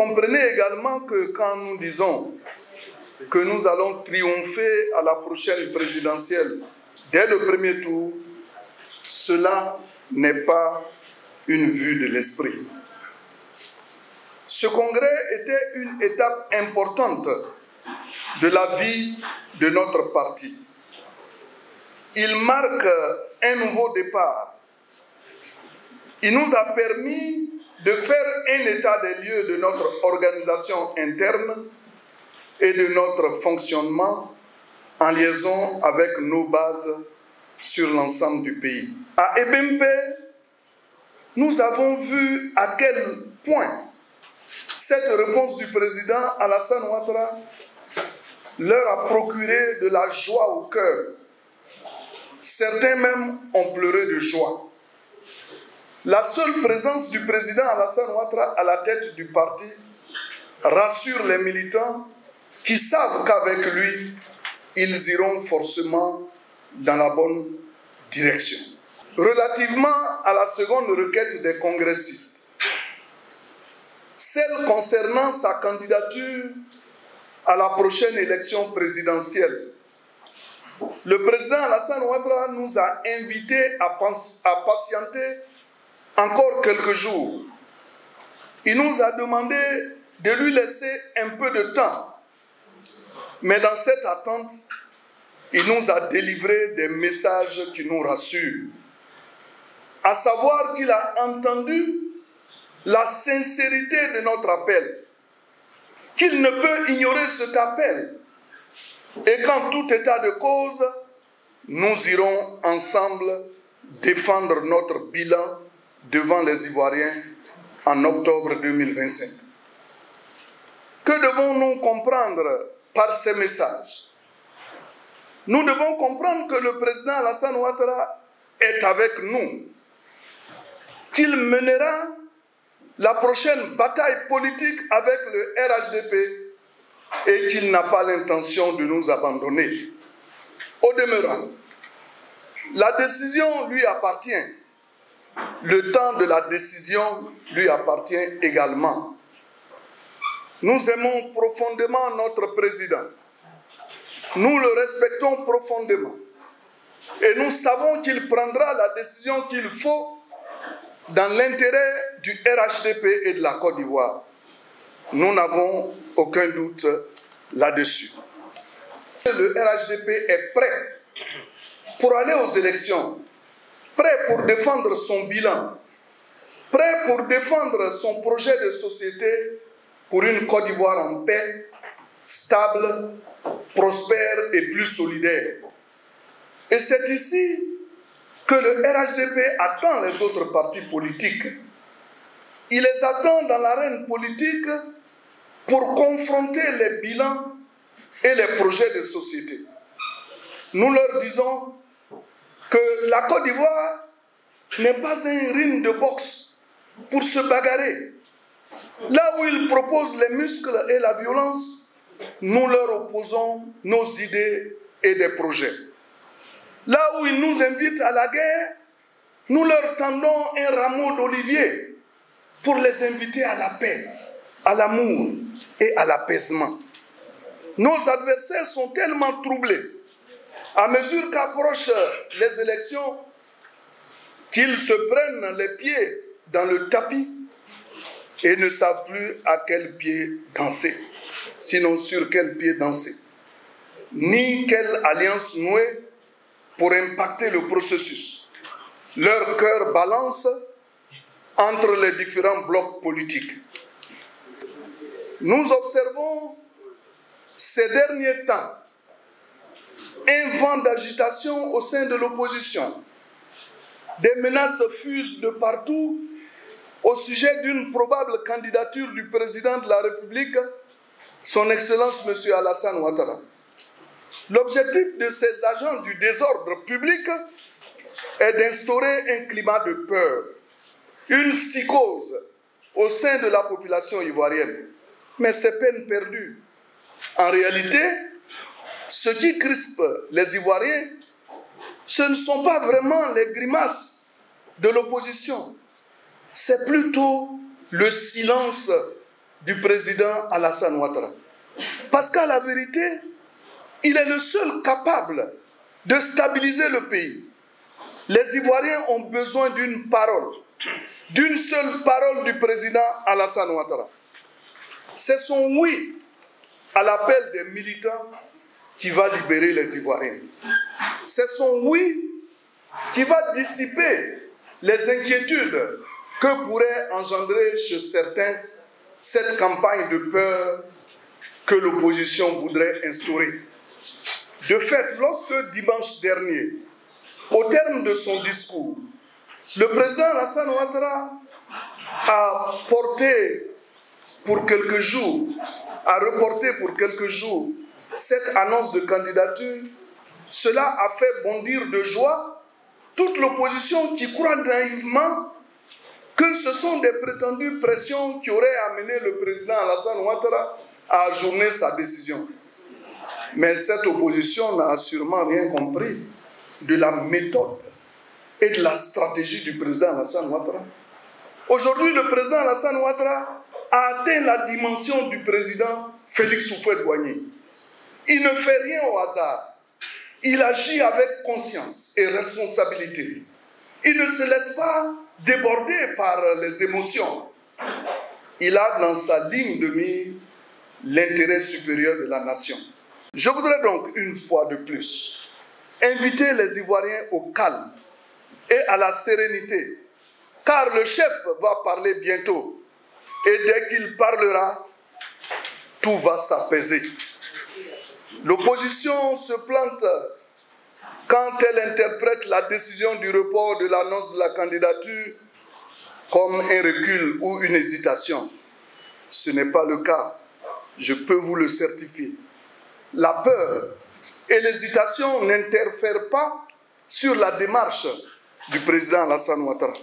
comprenez également que quand nous disons que nous allons triompher à la prochaine présidentielle dès le premier tour, cela n'est pas une vue de l'esprit. Ce congrès était une étape importante de la vie de notre parti. Il marque un nouveau départ. Il nous a permis de faire un état des lieux de notre organisation interne et de notre fonctionnement en liaison avec nos bases sur l'ensemble du pays. À Ebempe, nous avons vu à quel point cette réponse du président Alassane Ouattara leur a procuré de la joie au cœur. Certains même ont pleuré de joie. La seule présence du président Alassane Ouattara à la tête du parti rassure les militants qui savent qu'avec lui, ils iront forcément dans la bonne direction. Relativement à la seconde requête des congressistes, celle concernant sa candidature à la prochaine élection présidentielle, le président Alassane Ouattara nous a invités à patienter encore quelques jours. Il nous a demandé de lui laisser un peu de temps. Mais dans cette attente, il nous a délivré des messages qui nous rassurent. À savoir qu'il a entendu la sincérité de notre appel, qu'il ne peut ignorer cet appel, et qu'en tout état de cause, nous irons ensemble défendre notre bilan devant les Ivoiriens en octobre 2025. Que devons-nous comprendre par ces messages? Nous devons comprendre que le président Alassane Ouattara est avec nous, qu'il mènera la prochaine bataille politique avec le RHDP et qu'il n'a pas l'intention de nous abandonner. Au demeurant, la décision lui appartient. Le temps de la décision lui appartient également. Nous aimons profondément notre président. Nous le respectons profondément. Et nous savons qu'il prendra la décision qu'il faut dans l'intérêt du RHDP et de la Côte d'Ivoire. Nous n'avons aucun doute là-dessus. Le RHDP est prêt pour aller aux élections, prêt pour défendre son bilan, prêt pour défendre son projet de société pour une Côte d'Ivoire en paix, stable, prospère et plus solidaire. Et c'est ici que le RHDP attend les autres partis politiques. Il les attend dans l'arène politique pour confronter les bilans et les projets de société. Nous leur disons que la Côte d'Ivoire n'est pas un ring de boxe pour se bagarrer. Là où ils proposent les muscles et la violence, nous leur opposons nos idées et des projets. Là où ils nous invitent à la guerre, nous leur tendons un rameau d'olivier pour les inviter à la paix, à l'amour et à l'apaisement. Nos adversaires sont tellement troublés à mesure qu'approchent les élections qu'ils se prennent les pieds dans le tapis et ne savent plus à quel pied danser, sinon sur quel pied danser, ni quelle alliance nouer pour impacter le processus. Leur cœur balance entre les différents blocs politiques. Nous observons ces derniers temps un vent d'agitation au sein de l'opposition. Des menaces fusent de partout au sujet d'une probable candidature du président de la République, son Excellence M. Alassane Ouattara. L'objectif de ces agents du désordre public est d'instaurer un climat de peur, une psychose au sein de la population ivoirienne. Mais c'est peine perdue. En réalité, ce qui crispe les Ivoiriens, ce ne sont pas vraiment les grimaces de l'opposition. C'est plutôt le silence du président Alassane Ouattara. Parce qu'à la vérité, il est le seul capable de stabiliser le pays. Les Ivoiriens ont besoin d'une parole, d'une seule parole du président Alassane Ouattara. C'est son oui à l'appel des militants qui va libérer les Ivoiriens. C'est son oui qui va dissiper les inquiétudes que pourrait engendrer chez certains cette campagne de peur que l'opposition voudrait instaurer. De fait, lorsque dimanche dernier, au terme de son discours, le président Alassane Ouattara a reporté pour quelques jours cette annonce de candidature, cela a fait bondir de joie toute l'opposition qui croit naïvement que ce sont des prétendues pressions qui auraient amené le président Alassane Ouattara à ajourner sa décision. Mais cette opposition n'a sûrement rien compris de la méthode et de la stratégie du président Alassane Ouattara. Aujourd'hui, le président Alassane Ouattara a atteint la dimension du président Félix Houphouët-Boigny. Il ne fait rien au hasard. Il agit avec conscience et responsabilité. Il ne se laisse pas déborder par les émotions. Il a dans sa ligne de mire l'intérêt supérieur de la nation. Je voudrais donc une fois de plus inviter les Ivoiriens au calme et à la sérénité, car le chef va parler bientôt et dès qu'il parlera, tout va s'apaiser. L'opposition se plante quand elle interprète la décision du report de l'annonce de la candidature comme un recul ou une hésitation. Ce n'est pas le cas, je peux vous le certifier. La peur et l'hésitation n'interfèrent pas sur la démarche du président Alassane Ouattara.